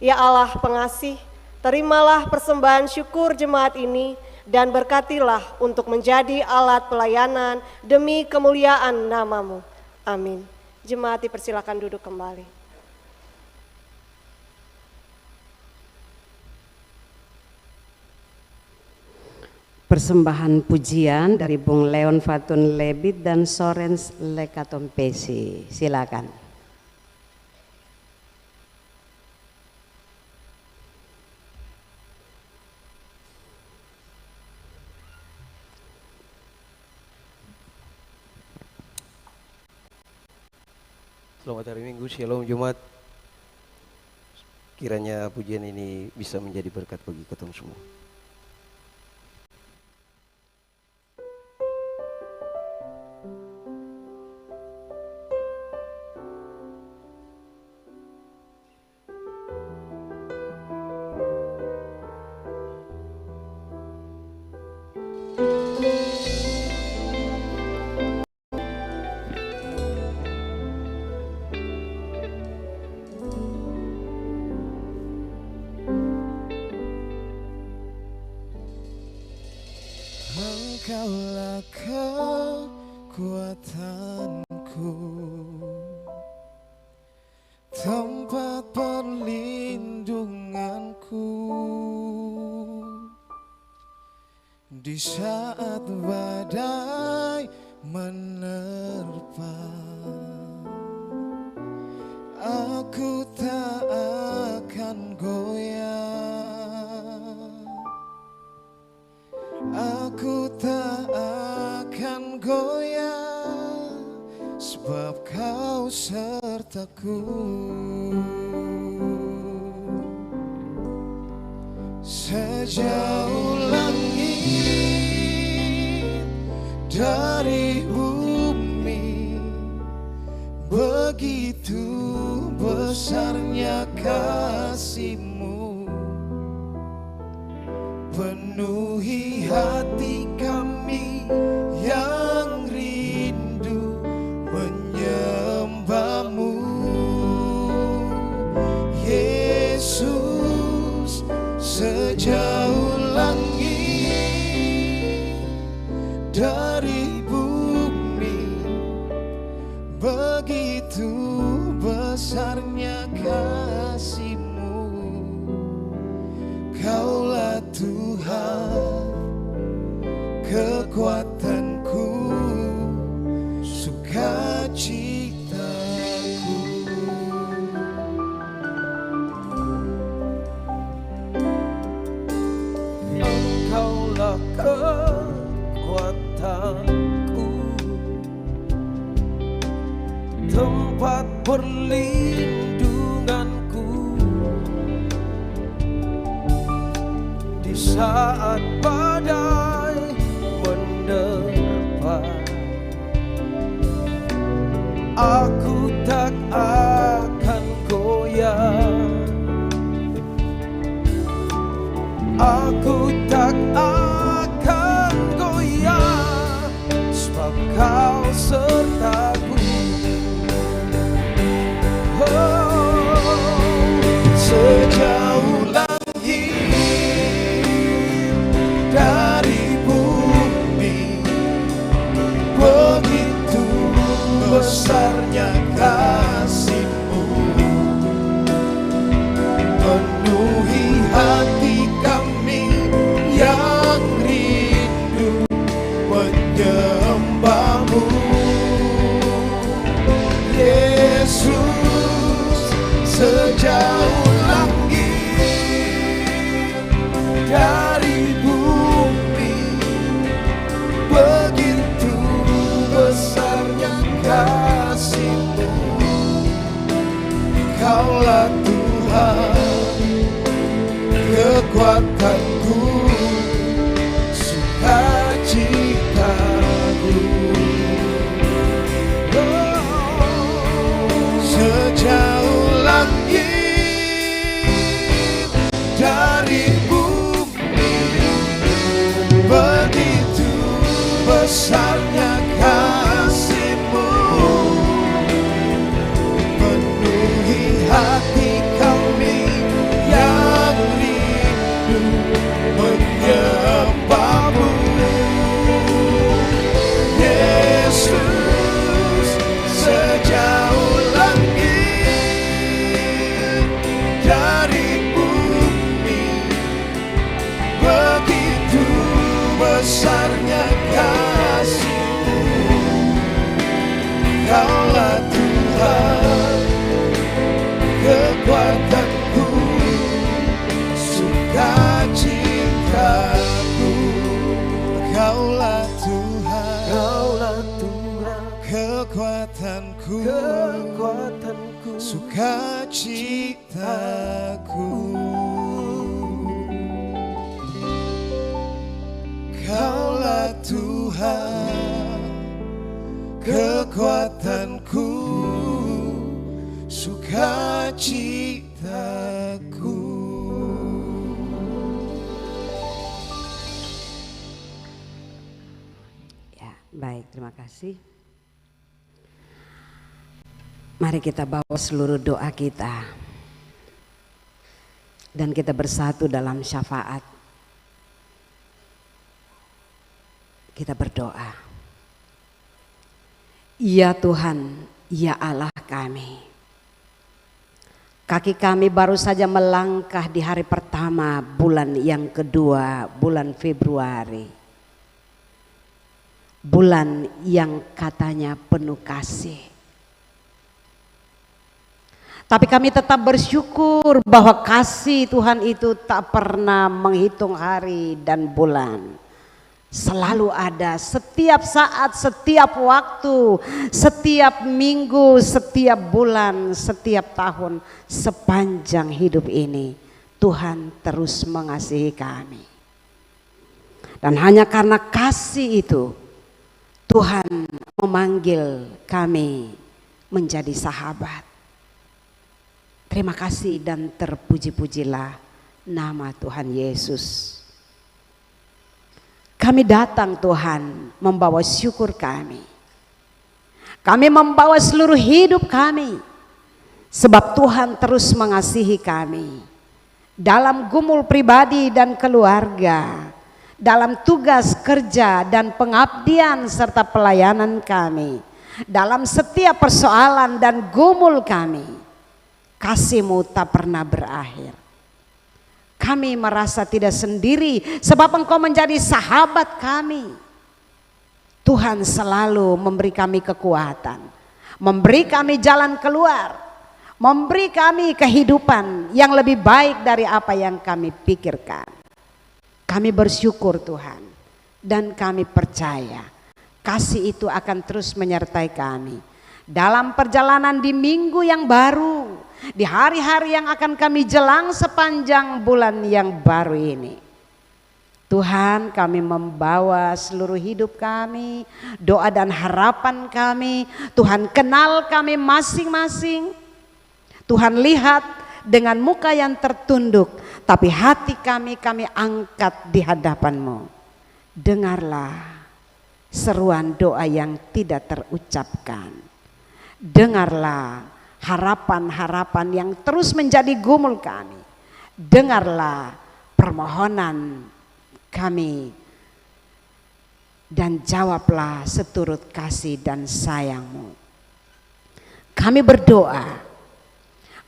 Ya Allah pengasih, terimalah persembahan syukur jemaat ini dan berkatilah untuk menjadi alat pelayanan demi kemuliaan nama-Mu. Amin. Jemaat dipersilakan duduk kembali. Persembahan pujian dari Bung Leon Fatun Lebit dan Sorens Lekatompesi. Silakan. Selamat hari Minggu, Shalom Jumat. Kiranya pujian ini bisa menjadi berkat bagi kita semua. Engkaulah kekuatanku, tempat perlindunganku di saat badai menerpa. Aku tak akan goyah, aku tak akan goyah, sebab Kau sertaku. Sejauh langit dari bumi, begitu besarnya kasih-Mu, penuhi hati kami yang rindu menyembah-Mu. Yesus, sejauh langit dari bumi, begitu besarnya kasih-Mu. Kaulah Tuhan, kekuatanku, sukacitaku. Engkaulah kekuatanku, tempat perlindunganku di saat badai menerpa. Aku tak akan goyah, aku tak akan goyah, sebab Kau sertaku. Sejauh langit dari bumi, begitu besarnya kasih-Mu, penuhi hati kami yang rindu menyembah-Mu. Yesus, sejauh langit dari bumi, begitu besarnya kasih-Mu. Kaulah Tuhan, kekuatanku, sukacitaku. Sejauh langit dari bumi, begitu besarnya kasih-Mu, kekuatanku, sukacitaku. Kaulah Tuhan, kekuatanku, sukacitaku. Ya, baik, terima kasih. Mari kita bawa seluruh doa kita dan kita bersatu dalam syafaat. Kita berdoa. Ya Tuhan, ya Allah kami. Kaki kami baru saja melangkah di hari pertama bulan yang kedua, bulan Februari. Bulan yang katanya penuh kasih. Tapi kami tetap bersyukur bahwa kasih Tuhan itu tak pernah menghitung hari dan bulan. Selalu ada setiap saat, setiap waktu, setiap minggu, setiap bulan, setiap tahun, sepanjang hidup ini Tuhan terus mengasihi kami. Dan hanya karena kasih itu Tuhan memanggil kami menjadi sahabat. Terima kasih dan terpuji-pujilah nama Tuhan Yesus. Kami datang Tuhan membawa syukur kami. Kami membawa seluruh hidup kami. Sebab Tuhan terus mengasihi kami. Dalam gumul pribadi dan keluarga. Dalam tugas kerja dan pengabdian serta pelayanan kami. Dalam setiap persoalan dan gumul kami. Kasih-Mu tak pernah berakhir. Kami merasa tidak sendiri sebab Engkau menjadi sahabat kami. Tuhan selalu memberi kami kekuatan, memberi kami jalan keluar, memberi kami kehidupan yang lebih baik dari apa yang kami pikirkan. Kami bersyukur Tuhan dan kami percaya kasih itu akan terus menyertai kami dalam perjalanan di minggu yang baru. Di hari-hari yang akan kami jelang sepanjang bulan yang baru ini. Tuhan, kami membawa seluruh hidup kami, doa dan harapan kami. Tuhan kenal kami masing-masing. Tuhan lihat dengan muka yang tertunduk, tapi hati kami angkat di hadapan-Mu. Dengarlah seruan doa yang tidak terucapkan. Dengarlah harapan-harapan yang terus menjadi gumul kami. Dengarlah permohonan kami dan jawablah seturut kasih dan sayang-Mu. Kami berdoa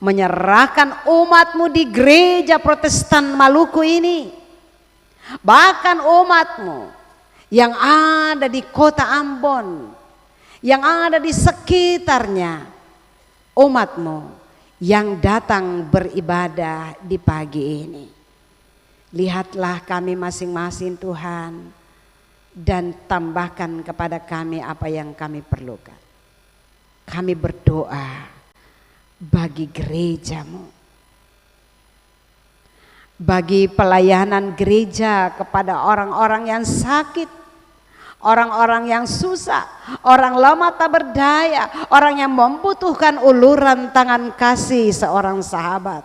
menyerahkan umat-Mu di gereja Protestan Maluku ini. Bahkan umat-Mu yang ada di kota Ambon, yang ada di sekitarnya, umat-Mu yang datang beribadah di pagi ini. Lihatlah kami masing-masing Tuhan dan tambahkan kepada kami apa yang kami perlukan. Kami berdoa bagi gereja-Mu, bagi pelayanan gereja kepada orang-orang yang sakit, orang-orang yang susah, orang lemah tak berdaya, orang yang membutuhkan uluran tangan kasih seorang sahabat.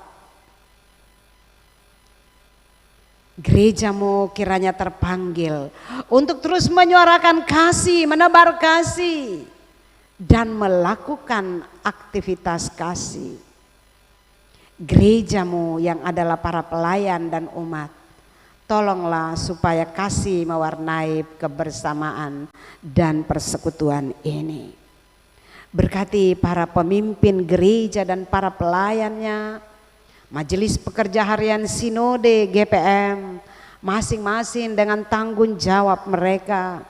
Gereja-Mu kiranya terpanggil untuk terus menyuarakan kasih, menebar kasih, dan melakukan aktivitas kasih. Gereja-Mu yang adalah para pelayan dan umat, tolonglah supaya kasih mewarnai kebersamaan dan persekutuan ini. Berkati para pemimpin gereja dan para pelayannya, Majelis Pekerja Harian Sinode GPM, masing-masing dengan tanggung jawab mereka.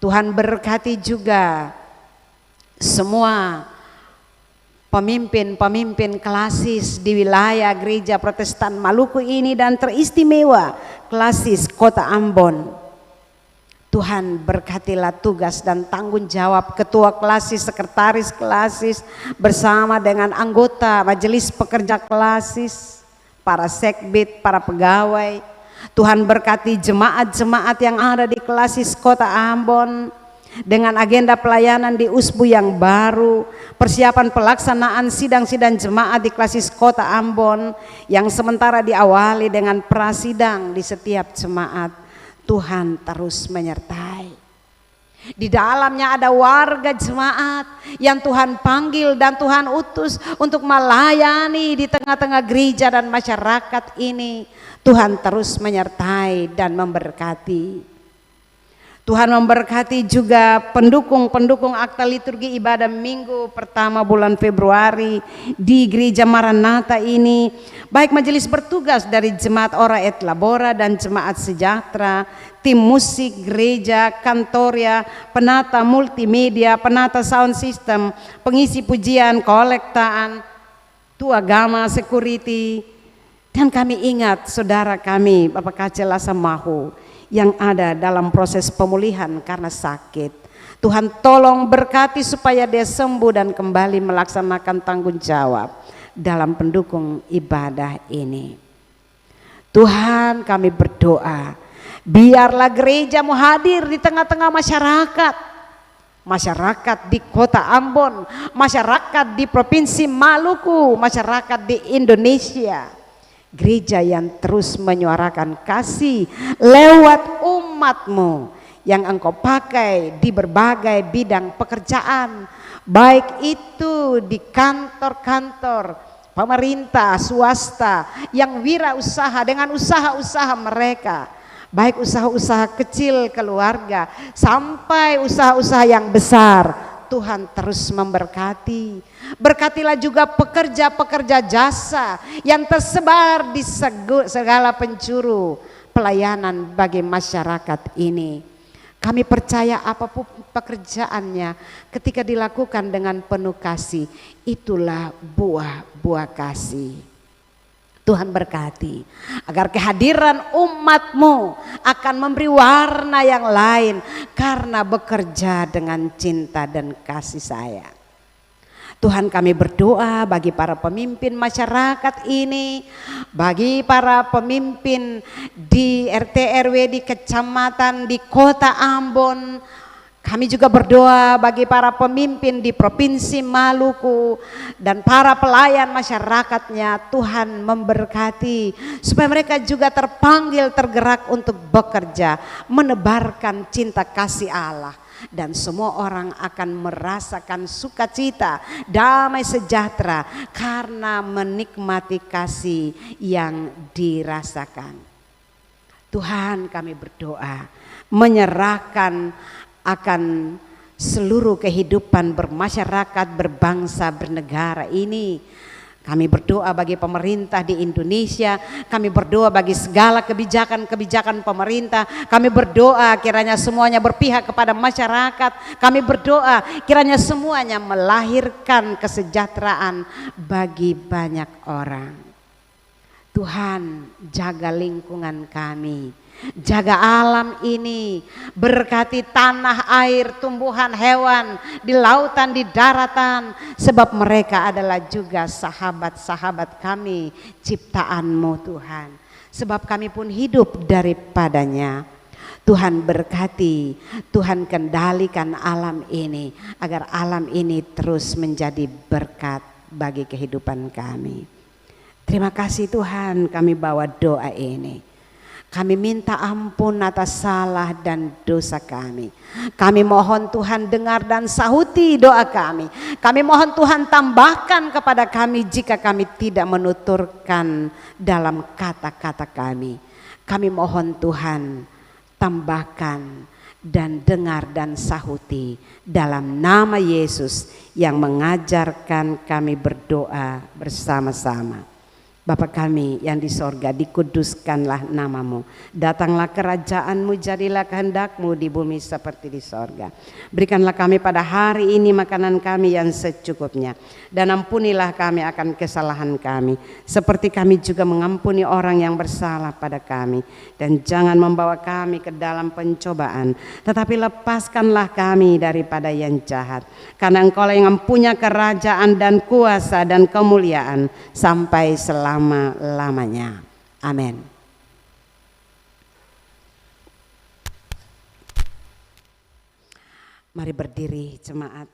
Tuhan berkati juga semua pemimpin-pemimpin klasis di wilayah gereja Protestan Maluku ini dan teristimewa klasis kota Ambon. Tuhan berkatilah tugas dan tanggung jawab ketua klasis, sekretaris klasis bersama dengan anggota majelis pekerja klasis, para sekbid, para pegawai. Tuhan berkati jemaat-jemaat yang ada di klasis Kota Ambon dengan agenda pelayanan di Usbu yang baru, persiapan pelaksanaan sidang-sidang jemaat di klasis Kota Ambon yang sementara diawali dengan prasidang di setiap jemaat. Tuhan terus menyertai. Di dalamnya ada warga jemaat yang Tuhan panggil dan Tuhan utus untuk melayani di tengah-tengah gereja dan masyarakat ini. Tuhan terus menyertai dan memberkati. Tuhan memberkati juga pendukung-pendukung akta liturgi ibadah minggu pertama bulan Februari di Gereja Maranatha ini, baik majelis bertugas dari Jemaat Ora et Labora dan Jemaat Sejahtera, tim musik gereja, kantoria, penata multimedia, penata sound system, pengisi pujian, kolektaan, tuagama, security, dan kami ingat saudara kami Bapak Kacel Lasamahu yang ada dalam proses pemulihan karena sakit. Tuhan tolong berkati supaya dia sembuh dan kembali melaksanakan tanggung jawab dalam pendukung ibadah ini. Tuhan, kami berdoa, biarlah gerejamu hadir di tengah-tengah masyarakat. Masyarakat di Kota Ambon, masyarakat di Provinsi Maluku, masyarakat di Indonesia. Gereja yang terus menyuarakan kasih lewat umatmu yang engkau pakai di berbagai bidang pekerjaan, baik itu di kantor-kantor pemerintah, swasta, yang wirausaha dengan usaha-usaha mereka, baik usaha-usaha kecil keluarga sampai usaha-usaha yang besar. Tuhan terus memberkati. Berkatilah juga pekerja-pekerja jasa yang tersebar di segala penjuru pelayanan bagi masyarakat ini. Kami percaya apapun pekerjaannya ketika dilakukan dengan penuh kasih, itulah buah-buah kasih. Tuhan berkati agar kehadiran umatmu akan memberi warna yang lain karena bekerja dengan cinta dan kasih sayang. Tuhan, kami berdoa bagi para pemimpin masyarakat ini, bagi para pemimpin di RT RW di kecamatan di Kota Ambon. Kami juga berdoa bagi para pemimpin di Provinsi Maluku dan para pelayan masyarakatnya. Tuhan memberkati supaya mereka juga terpanggil, tergerak untuk bekerja, menebarkan cinta kasih Allah. Dan semua orang akan merasakan sukacita, damai sejahtera karena menikmati kasih yang dirasakan. Tuhan, kami berdoa menyerahkan akan seluruh kehidupan bermasyarakat, berbangsa, bernegara ini. Kami berdoa bagi pemerintah di Indonesia, kami berdoa bagi segala kebijakan-kebijakan pemerintah, kami berdoa kiranya semuanya berpihak kepada masyarakat, kami berdoa kiranya semuanya melahirkan kesejahteraan bagi banyak orang. Tuhan, jaga lingkungan kami, jaga alam ini, berkati tanah, air, tumbuhan, hewan, di lautan, di daratan, sebab mereka adalah juga sahabat-sahabat kami, ciptaan-Mu Tuhan. Sebab kami pun hidup daripadanya. Tuhan berkati, Tuhan kendalikan alam ini, agar alam ini terus menjadi berkat bagi kehidupan kami. Terima kasih Tuhan, kami bawa doa ini. Kami minta ampun atas salah dan dosa kami. Kami mohon Tuhan dengar dan sahuti doa kami. Kami mohon Tuhan tambahkan kepada kami jika kami tidak menuturkan dalam kata-kata kami. Kami mohon Tuhan tambahkan dan dengar dan sahuti dalam nama Yesus yang mengajarkan kami berdoa bersama-sama. Bapa kami yang di sorga, dikuduskanlah namamu. Datanglah kerajaanmu, jadilah kehendakmu di bumi seperti di sorga. Berikanlah kami pada hari ini makanan kami yang secukupnya. Dan ampunilah kami akan kesalahan kami, seperti kami juga mengampuni orang yang bersalah pada kami. Dan jangan membawa kami ke dalam pencobaan, tetapi lepaskanlah kami daripada yang jahat. Karena Engkau yang mempunyai kerajaan dan kuasa dan kemuliaan sampai selama-lamanya. Amin. Mari berdiri jemaat.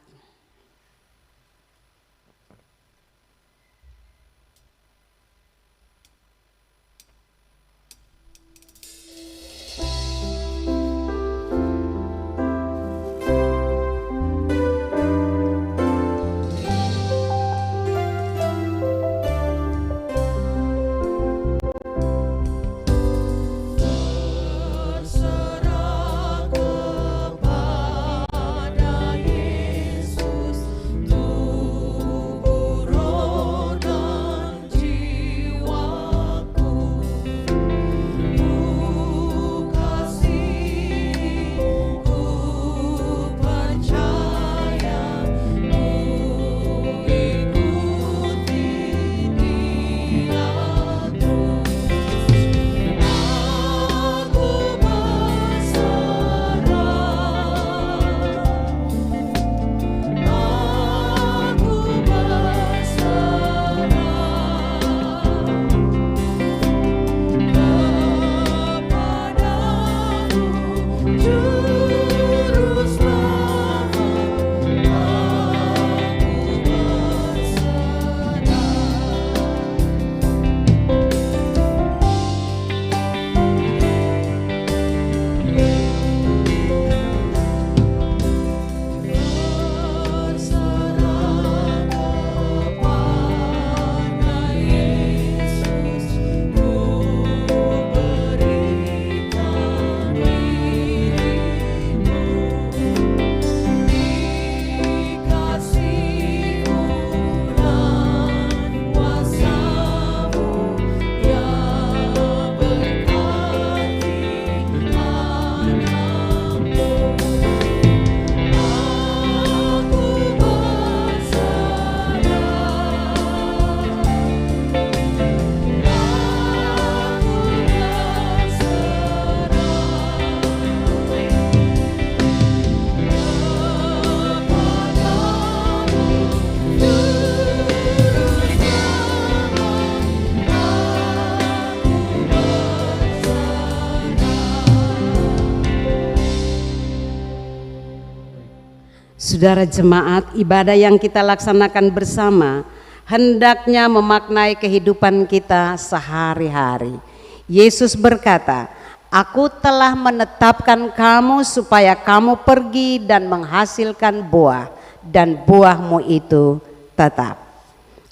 Saudara jemaat, ibadah yang kita laksanakan bersama hendaknya memaknai kehidupan kita sehari-hari. Yesus berkata, "Aku telah menetapkan kamu supaya kamu pergi dan menghasilkan buah, dan buahmu itu tetap.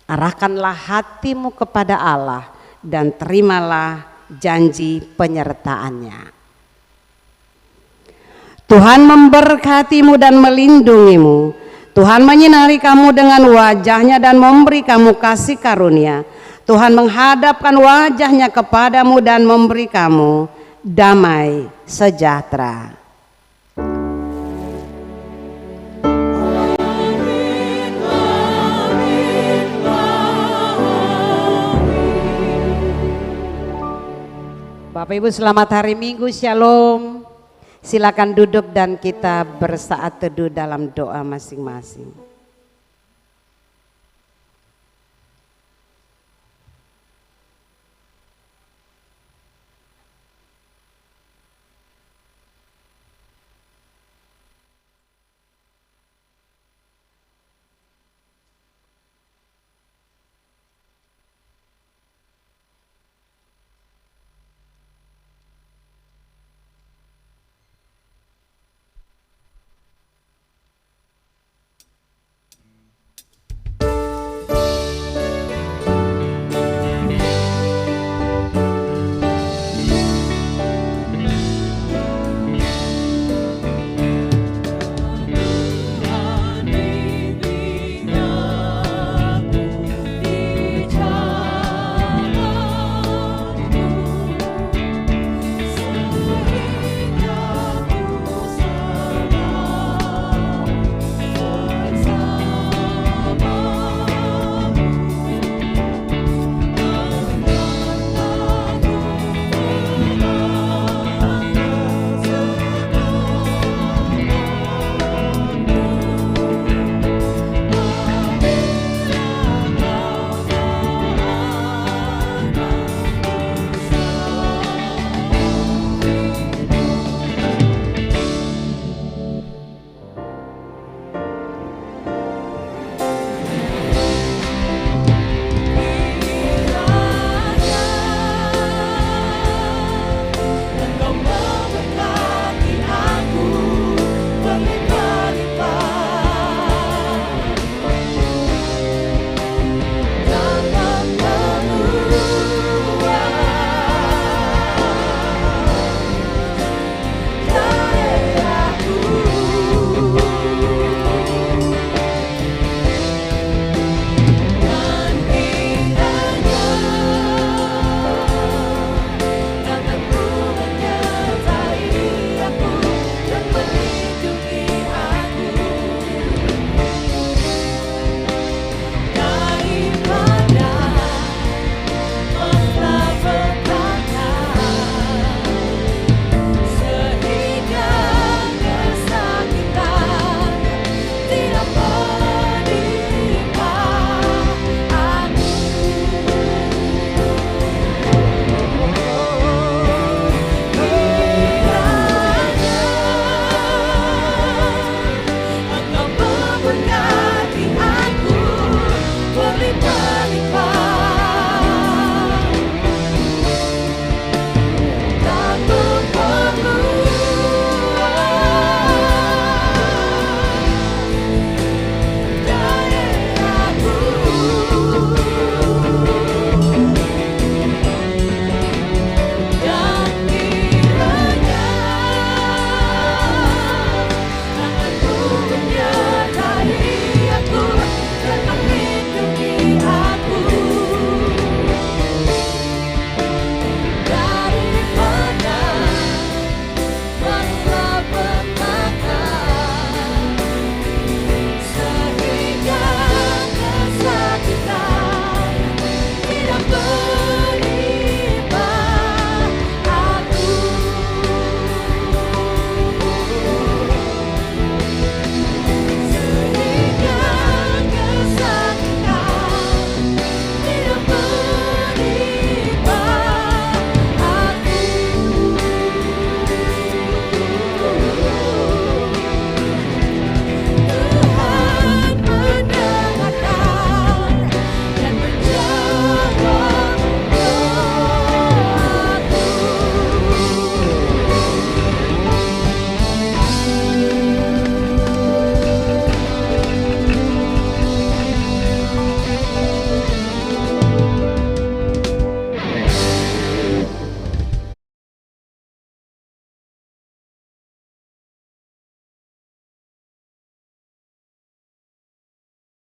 Arahkanlah hatimu kepada Allah dan terimalah janji penyertaannya." Tuhan memberkatimu dan melindungimu. Tuhan menyinari kamu dengan wajahnya dan memberi kamu kasih karunia. Tuhan menghadapkan wajahnya kepadamu dan memberi kamu damai sejahtera. Bapak Ibu, selamat hari Minggu, Shalom. Silakan duduk dan kita bersaat teduh dalam doa masing-masing.